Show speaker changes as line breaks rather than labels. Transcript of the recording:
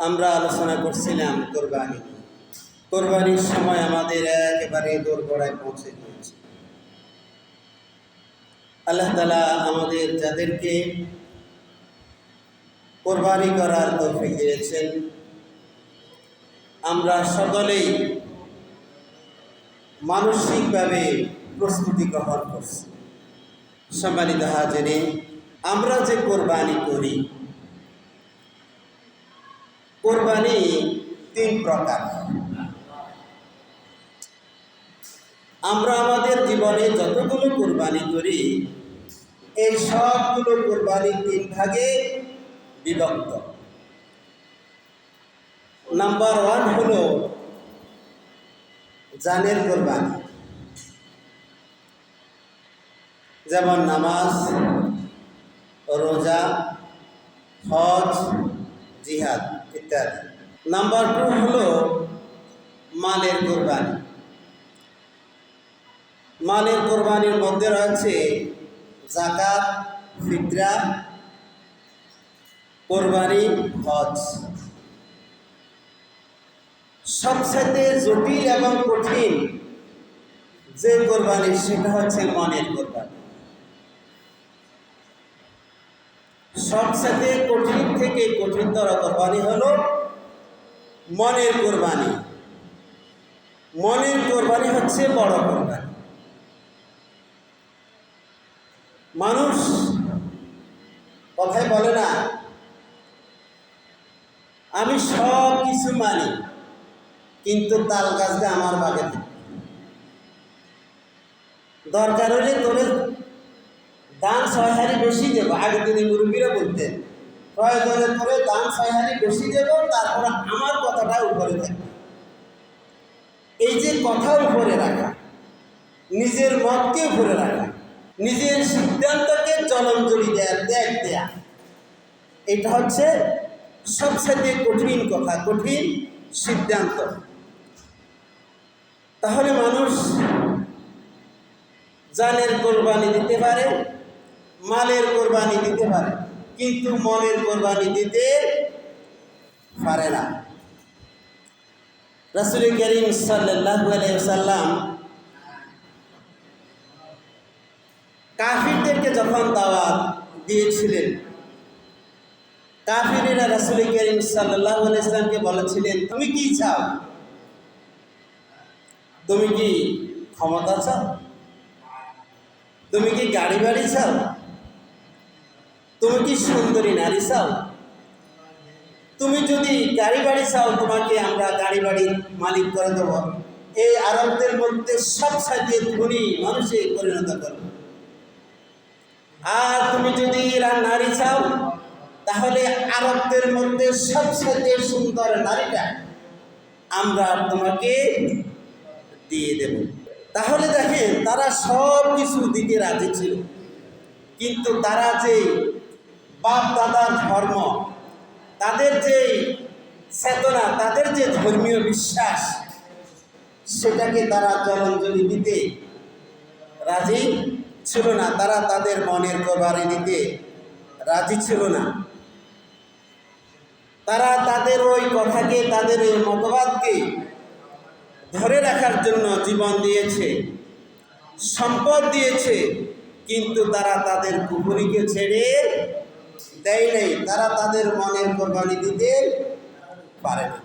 আমরা আলোচনা করছিলাম কোরবানি। কোরবানির সময় আমাদের একেবারে দোরগোড়ায় পৌঁছে গিয়েছে। আল্লাহ তাআলা আমাদের যাদেরকে কোরবানি করার তৌফিক দিয়েছেন, আমরা সকলেই মানসিকভাবে প্রস্তুতি গ্রহণ করছি। সম্মানিত হাজিরিন, আমরা যে কোরবানি করি, কোরবানি 3 প্রকার। আমরা আমাদের জীবনে যতগুলো কোরবানি করি, এই সবগুলো কোরবানি 3 ভাগে বিভক্ত। নাম্বার 1 হলো জানের কোরবানি, যেমন নামাজ, রোজা, হজ, জিহাদ ইত্যাদি। নাম্বার 2 হলো মালের কোরবানি। মালের কোরবানির মধ্যে রয়েছে যাকাত, ফিতরা, কোরবানি, হজ। সবচেয়ে জটিল এবং কঠিন যে কোরবানি, সেটা হচ্ছে মনের কোরবানি। সবচেয়ে কঠিন থেকে কঠিনতর কোরবানি হলো মনের কোরবানি। মনের কোরবানি হচ্ছে বড় কোরবানি। মানুষ কথায় বলে না, আমি সব কিছু মানি, কিন্তু তাল গাছটা আমার বাগে থাকে। দরকার হলে তোরে দান 6 হাড়ি বেশি দেবো। আগের দিনে মুরব্বীরা বলতেন, প্রয়োজনে তোরে দান 6 হাড়ি বেশি দেবো, তারপর আমার কথাটা উপরে থাকবে। এই যে কথা উপরে রাখা, নিজের মতকে উপরে রাখা, নিজের সিদ্ধান্তকে জলাঞ্জলি দেয়া, এটা হচ্ছে সবচেয়ে কঠিন কথা, কঠিন সিদ্ধান্ত। তাহলে মানুষ জানের কোরবানি দিতে পারে, মালের কোরবানি দিতে পারে, কিন্তু মনের কোরবানি দিতে পারে না। রাসূল করিম সাল্লাল্লাহু আলাইহি ওয়াসাল্লাম কাফিরদেরকে যখন দাওয়াত দিয়েছিলেন, কাফিরেরা রাসূল করিম সাল্লাল্লাহু আলাইহি ওয়াসাল্লামকে বলেছিলেন, তুমি কি চাও? তুমি কি ক্ষমতা চাও? তুমি কি গাড়ি বাড়ি চাও? তুমি কি সুন্দরী নারী চাও? তুমি যদি গাড়ি বাড়ি চাও, তোমাকে আমরা গাড়ি বাড়ির মালিক করে দেব। এই আরবদের মধ্যে সবচেয়ে ধনী মানুষে পরিণত করব। আর তুমি যদি নারী চাও, তাহলে আরবদের মধ্যে সবচেয়ে সুন্দর নারীটা আমরা তোমাকে দিয়ে দেব। তাহলে দেখেন, তারা সব কিছু দিতে রাজি ছিল, কিন্তু তারা যে বাপ দাদার ধর্ম, তাদের যে চেতনা, তাদের যে ধর্মীয় বিশ্বাস, সেটাকে তারা জলাঞ্জলি দিতে রাজি ছিল না। তারা তাদের মনের কোরবানি দিতে রাজি ছিল না। তারা তাদের ওই কথাকে, তাদের ওই মতবাদকে ধরে রাখার জন্য জীবন দিয়েছে, সম্পদ দিয়েছে, কিন্তু তারা তাদের কুফরিকে ছেড়ে দেয় নাই। তারা তাদের মনের কোরবানি দিতে পারে না।